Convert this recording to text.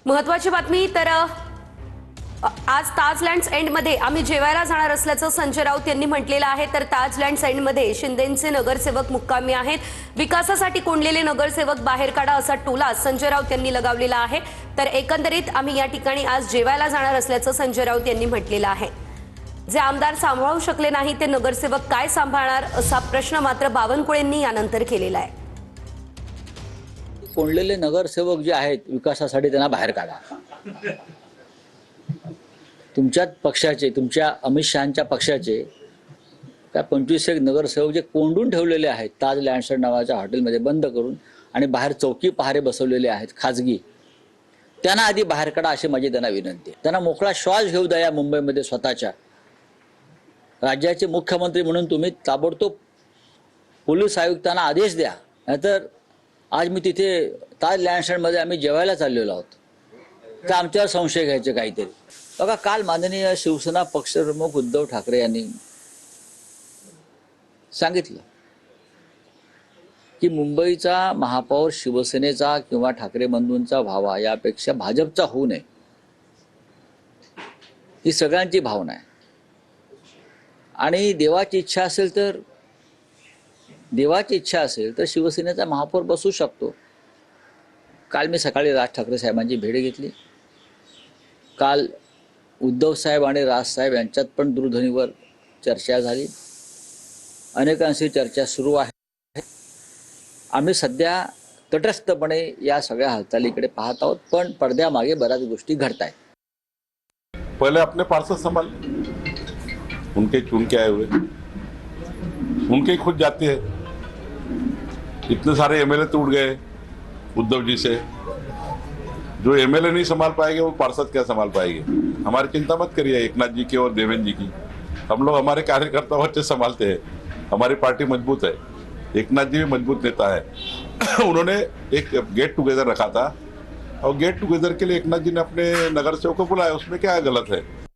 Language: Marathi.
महत्वाची बातमी तर आज ताज लँड्स एंडमध्ये आम्ही जेवायला जाणार असल्याचं संजय राऊत यांनी म्हटलेलं आहे। तर ताज लँड्स एंडमध्ये शिंदेंचे नगरसेवक मुक्कामी आहेत। विकासासाठी कोंडलेले नगरसेवक बाहेर काढा असा टोला संजय राऊत यांनी लगावलेला आहे। तर एकंदरीत आम्ही या ठिकाणी आज जेवायला जाणार असल्याचं संजय राऊत यांनी म्हटलेलं आहे। जे आमदार सांभाळू शकले नाही ते नगरसेवक काय सांभाळणार असा प्रश्न मात्र बावनकुळेंनी यानंतर केलेला आहे। कोंडलेले नगरसेवक जे आहेत विकासासाठी त्यांना बाहेर काढा। तुमच्याच पक्षाचे, तुमच्या अमित शहांच्या पक्षाचे काय 25 एक नगरसेवक जे कोंडून ठेवलेले आहेत ताज लँड्स नावाच्या हॉटेलमध्ये बंद करून आणि बाहेर चौकी पहारे बसवलेले आहेत खाजगी, त्यांना आधी बाहेर काढा अशी माझी त्यांना विनंती आहे। त्यांना मोकळा श्वास घेऊ द्या या मुंबईमध्ये स्वतःच्या। राज्याचे मुख्यमंत्री म्हणून तुम्ही ताबडतोब पोलीस आयुक्तांना आदेश द्या, नाहीतर आज मी तिथे ताज लँडमध्ये आम्ही जेवायला चाललेलो आहोत तर आमच्यावर संशय घ्यायचे काहीतरी। बघा, काल माननीय शिवसेना पक्षप्रमुख उद्धव ठाकरे यांनी सांगितलं की मुंबईचा महापौर शिवसेनेचा किंवा ठाकरे बंधूंचा व्हावा यापेक्षा भाजपचा होऊ नये, ही सगळ्यांची भावना आहे। आणि देवाची इच्छा असेल तर शिवसेनेचा महापौर बसू शकतो। काल मी सकाळी राज ठाकरे साहेबांची भेट घेतली। काल उद्धव साहेब आणि राज साहेब यांच्यात पण दूरध्वनीवर चर्चा झाली। अनेकांशी चर्चा सुरू आहे। आम्ही सध्या तटस्थपणे या सगळ्या हालचालीकडे पाहत आहोत, पण पडद्यामागे बऱ्याच गोष्टी घडत आहेत। पहले अपने पार्षद संभाल, उनके चुन के आए हुए, उनके ही खुद जाते हैं। इतने सारे एमएलए तो उड़ गए उद्धव जी से। जो एमएलए नहीं संभाल पाएंगे वो पार्षद क्या संभाल पाएंगे। हमारी चिंता मत करिए एकनाथ जी की और देवेंद्र जी की। हम लोग हमारे कार्यकर्ताओं अच्छे संभालते हैं। हमारी पार्टी मजबूत है। एकनाथ जी भी मजबूत नेता है। उन्होंने एक गेट टुगेदर रखा था और गेट टुगेदर के लिए एकनाथ जी ने अपने नगर सेवक को बुलाया, उसमें क्या गलत है।